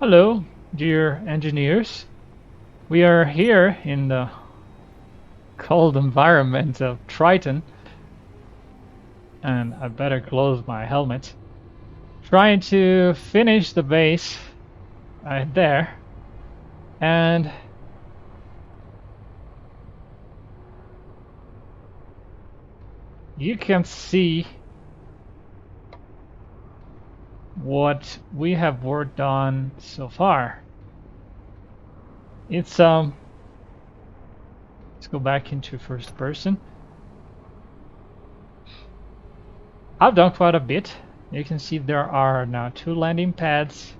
Hello, dear engineers. We are here in the cold environment of Triton, and I better close my helmet. Trying to finish the base right there, and you can see what we have worked on so far. It's let's go back into first person. I've done quite a bit. You can see there are now 2 landing pads.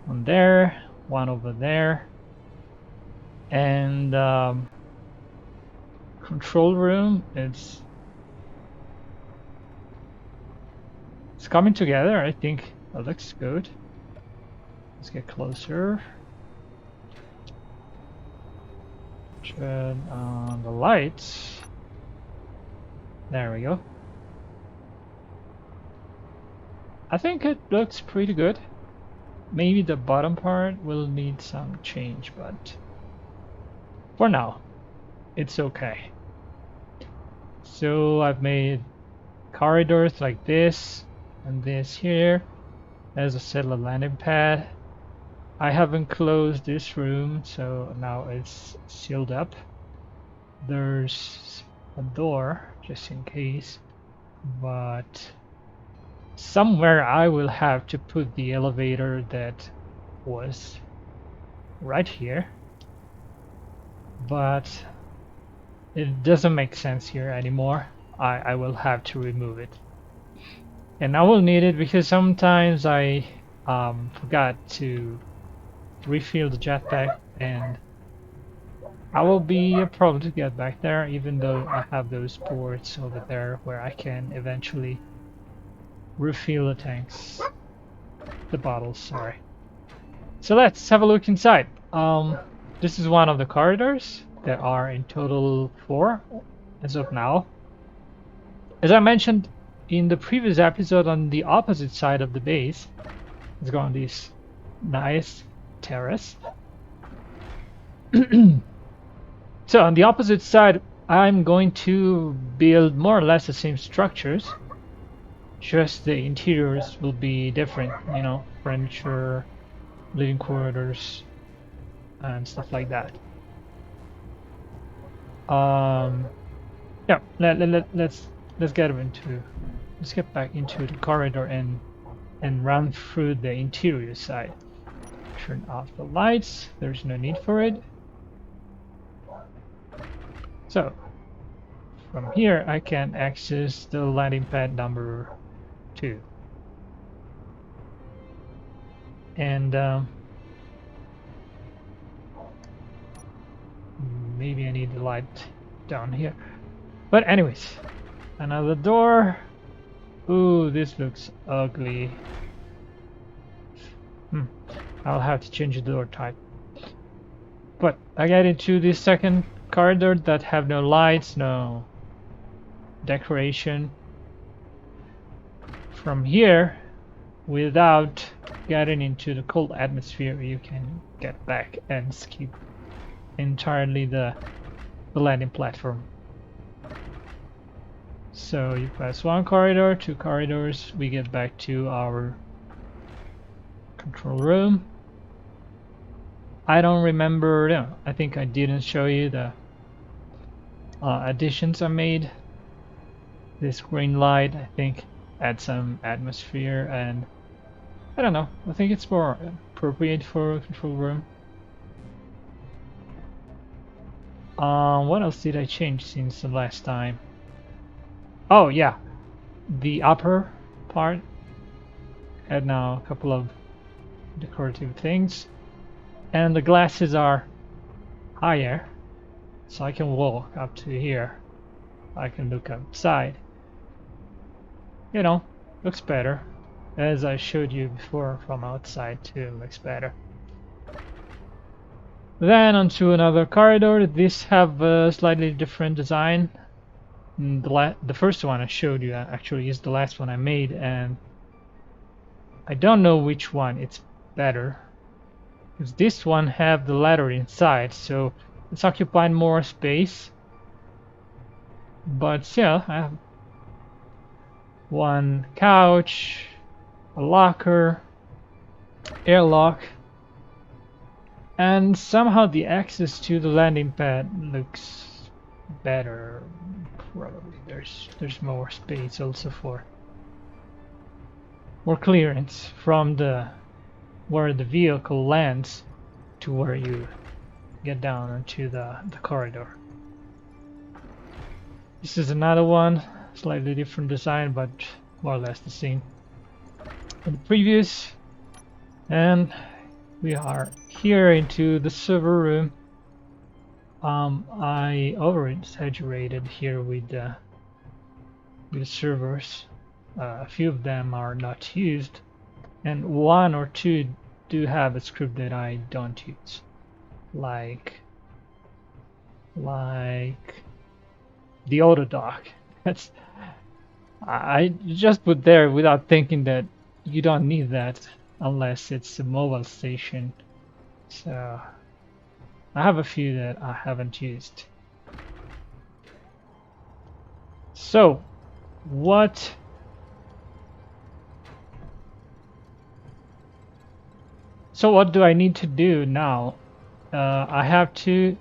One there, one over there, and control room. It's coming together. I think it looks good. Let's get closer. Turn on the lights. There we go. I think it looks pretty good. Maybe the bottom part will need some change, but for now, it's okay. So I've made corridors like this and this here as a settler landing pad. I haven't closed this room, so now it's sealed up. There's a door just in case, but somewhere I will have to put the elevator that was right here, but it doesn't make sense here anymore. I will have to remove it, and I will need it because sometimes I forgot to refill the jetpack, and I will be a problem to get back there, even though I have those ports over there where I can eventually refill the tanks, the bottles, sorry. So let's have a look inside. This is one of the corridors. There are in total 4 as of now. As I mentioned in the previous episode, on the opposite side of the base, it's got this nice terrace. So on the opposite side, I'm going to build more or less the same structures, just the interiors will be different, you know, furniture, living quarters, and stuff like that. Yeah, let's get back into the corridor and run through the interior side. Turn off the lights. There's no need for it. So from here I can access the landing pad number 2, and maybe I need the light down here, but anyways, another door. Ooh, this looks ugly. I'll have to change the door type. But I get into this second corridor that have no lights, no decoration. From here, without getting into the cold atmosphere, you can get back and skip entirely the landing platform. So you pass 1 corridor, 2 corridors, we get back to our control room. I don't remember, no, I think I didn't show you the additions I made. This green light, I think, adds some atmosphere, and I don't know, I think it's more appropriate for a control room. What else did I change since the last time? Oh yeah, the upper part had now a couple of decorative things, and the glasses are higher, so I can walk up to here. I can look outside. You know, looks better. As I showed you before, from outside too, looks better. Then onto another corridor. These have a slightly different design. The first one I showed you actually is the last one I made, and I don't know which one it's better. because this one have the ladder inside, so it's occupying more space. But still, I have one couch, a locker, airlock, and somehow the access to the landing pad looks better. Probably there's more space also for more clearance from the where the vehicle lands to where you get down onto the corridor. This is another one, slightly different design, but more or less the same in the previous. And we are here into the server room. I over exaggerated here with the servers. A few of them are not used, and one or two do have a script that I don't use, like the autodock. That's I just put there without thinking that you don't need that unless it's a mobile station. So I have a few that I haven't used. So what do I need to do now? I have to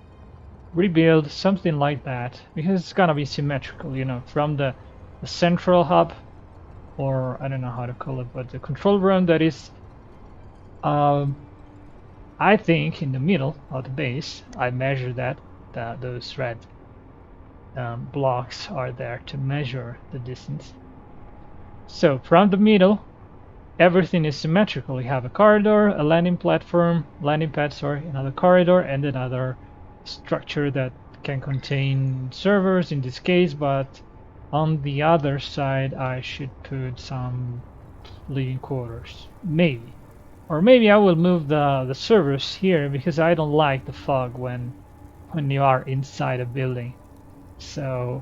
rebuild something like that because it's gonna be symmetrical, you know, from the central hub, or I don't know how to call it, but the control room that is I think in the middle of the base. I measure that those red blocks are there to measure the distance. So from the middle, everything is symmetrical. You have a corridor, a landing platform, landing pad, sorry, another corridor, and another structure that can contain servers in this case, but on the other side I should put some living quarters, maybe. Or maybe I will move the servers here because I don't like the fog when you are inside a building. So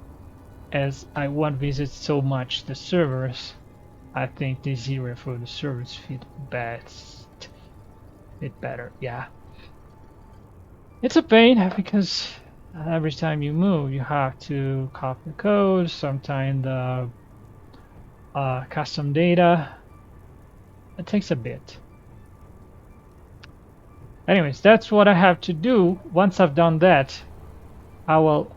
as I won't visit so much the servers, I think this area for the servers fit better. Yeah, it's a pain because every time you move you have to copy the code, sometimes the custom data. It takes a bit. Anyways, that's what I have to do. Once I've done that, I will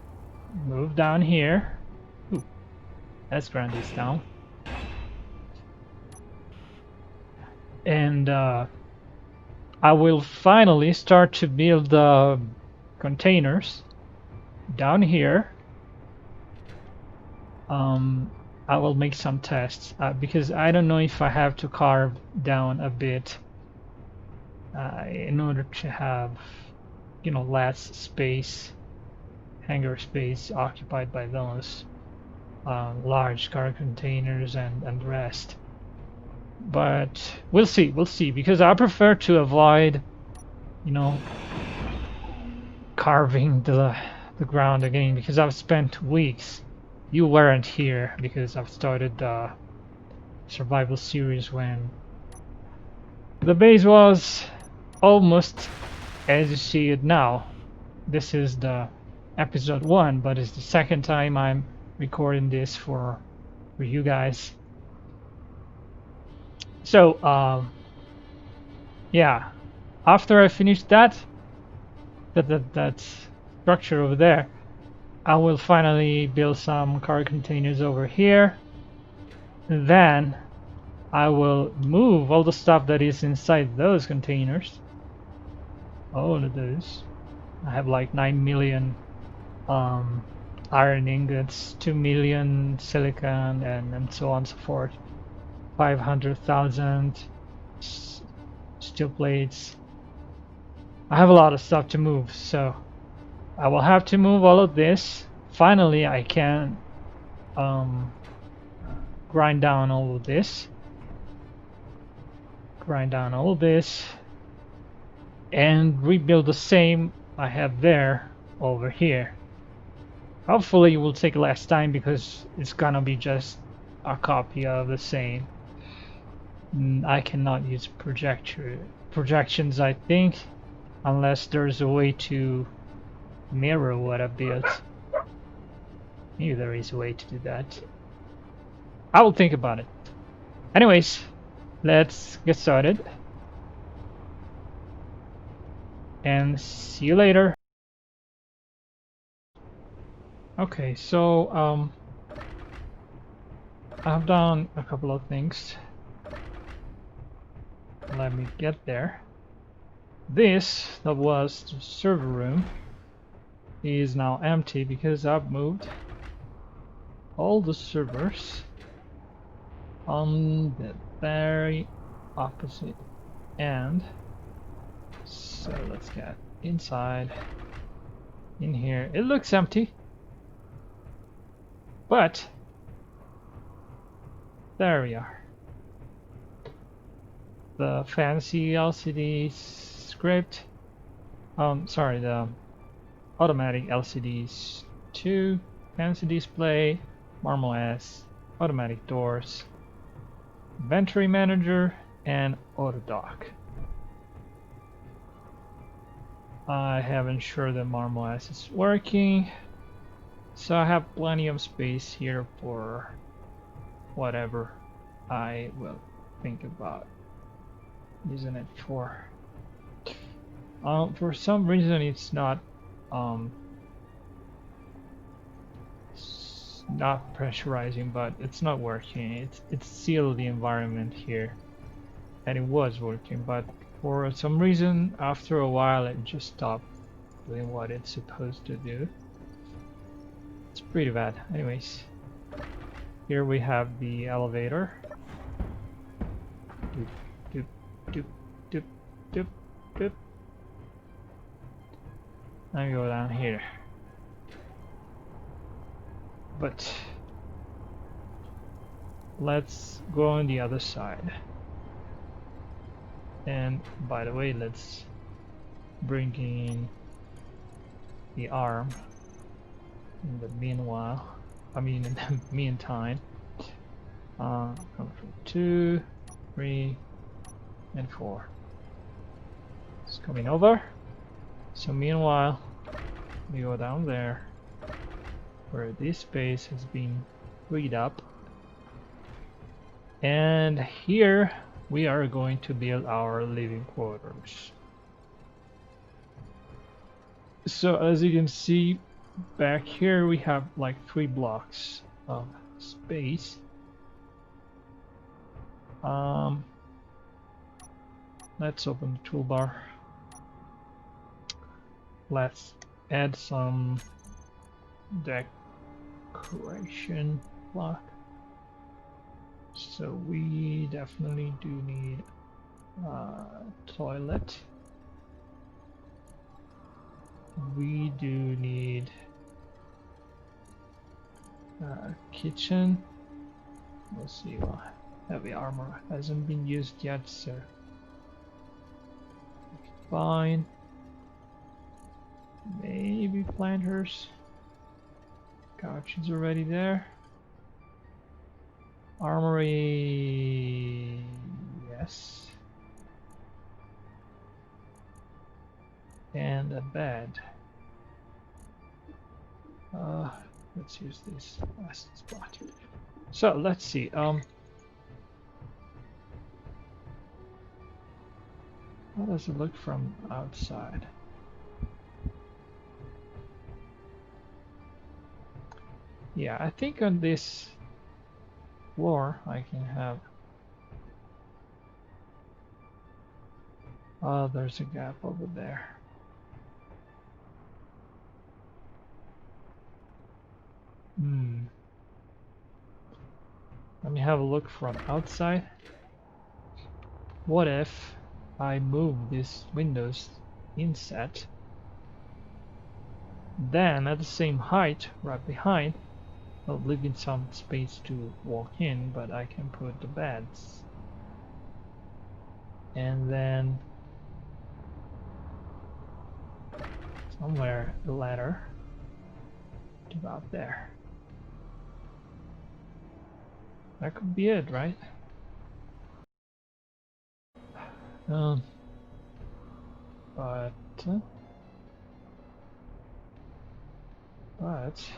move down here. Ooh, let's grind this down. And I will finally start to build the containers down here. I will make some tests because I don't know if I have to carve down a bit in order to have, you know, less space, hangar space occupied by those large cargo containers and rest. But we'll see, because I prefer to avoid, you know, carving the ground again, because I've spent weeks. You weren't here because I've started the survival series when the base was almost as you see it now. This is the episode 1, but it's the second time I'm recording this for you guys. So yeah, after I finish that structure over there, I will finally build some cargo containers over here. Then I will move all the stuff that is inside those containers. All of those. I have like 9 million iron ingots, 2 million silicon, and so on and so forth. 500,000 steel plates. I have a lot of stuff to move, so I will have to move all of this. Finally, I can grind down all of this. Grind down all of this and rebuild the same I have there over here. Hopefully it will take less time because it's gonna be just a copy of the same. I cannot use projections, I think, Unless there's a way to mirror what I built. Maybe there is a way to do that. I will think about it. Anyways, let's get started. And see you later. Okay, so I've done a couple of things. Let me get there. This that was the server room is now empty because I've moved all the servers on the very opposite end. So let's get inside. In here, it looks empty, but there we are. The fancy LCD script, sorry, the automatic LCDs 2, fancy display, Marmo S, automatic doors, inventory manager, and auto dock. I have ensured that Marmo S is working, so I have plenty of space here for whatever I will think about using it for. For some reason it's not pressurizing, but it's not working. It's sealed the environment here, and it was working, but for some reason after a while it just stopped doing what it's supposed to do. It's pretty bad. Anyways, here we have the elevator. Doop, doop, doop, doop, doop, doop. Let me go down here. But let's go on the other side. And by the way, let's bring in the arm in the meanwhile. I mean, in the meantime. Come from 2, 3, and 4. It's coming over. So meanwhile, we go down there where this space has been freed up, and here we are going to build our living quarters. So as you can see back here, we have like 3 blocks of space. Let's open the toolbar. Let's add some decoration block. So we definitely do need a toilet. We do need a kitchen. Let's see, heavy armor hasn't been used yet, so fine. Maybe planters. Couch is already there. Armory, yes. And a bed. Let's use this last spot. So let's see. How does it look from outside? Yeah, I think on this floor I can have. Oh, there's a gap over there. Let me have a look from outside. What if I move these windows inset, then at the same height right behind, I'll leave in some space to walk in, but I can put the beds, and then somewhere the ladder to about there. That could be it, right? But but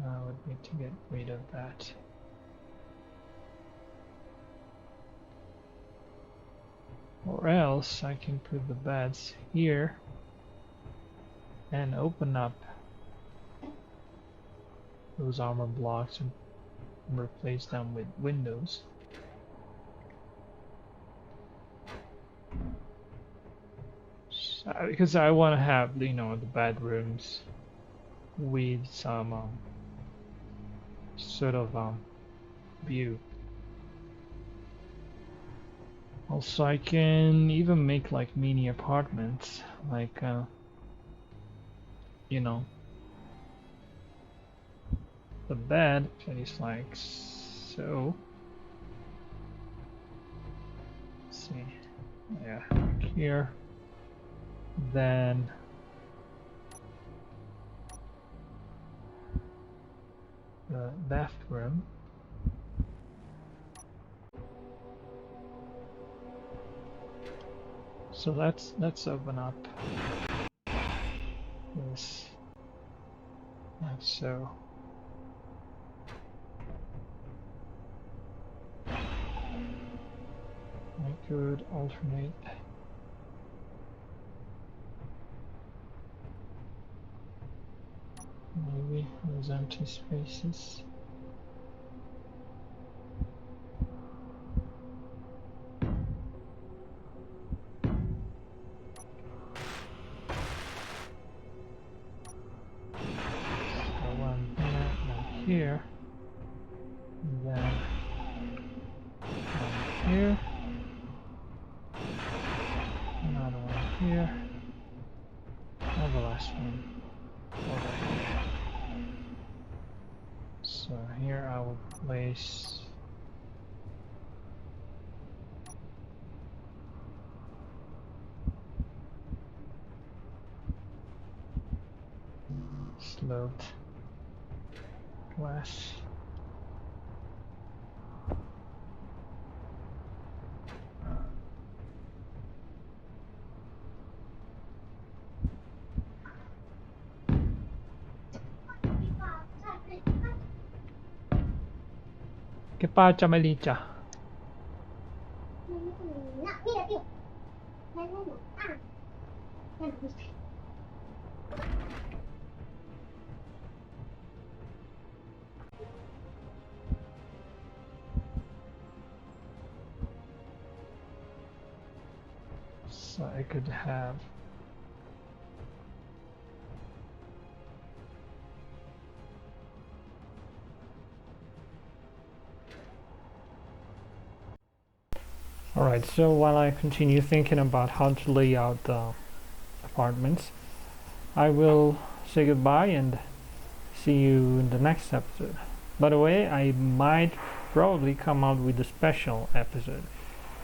I would need to get rid of that. Or else I can put the beds here and open up those armor blocks and replace them with windows. So, because I want to have, you know, the bedrooms with some sort of view. Also, I can even make like mini apartments, like you know, the bed is like so. Let's see, yeah, like here. Then the bathroom. So let's open up this like so. I could alternate maybe those empty spaces. Here, and then one here, another one here, and the last one over here. So here I will place sloped glass. Che pace Melicia? So I could have Alright, so while I continue thinking about how to lay out the apartments, I will say goodbye and see you in the next episode. By the way, I might probably come out with a special episode,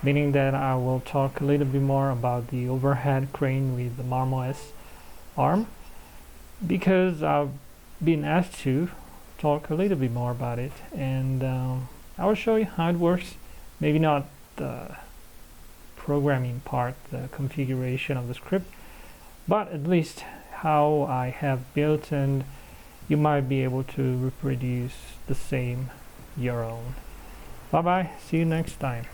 meaning that I will talk a little bit more about the overhead crane with the Marmo-S arm, because I've been asked to talk a little bit more about it, and I will show you how it works. Maybe not the programming part, the configuration of the script, but at least how I have built, and you might be able to reproduce the same your own. Bye bye, see you next time.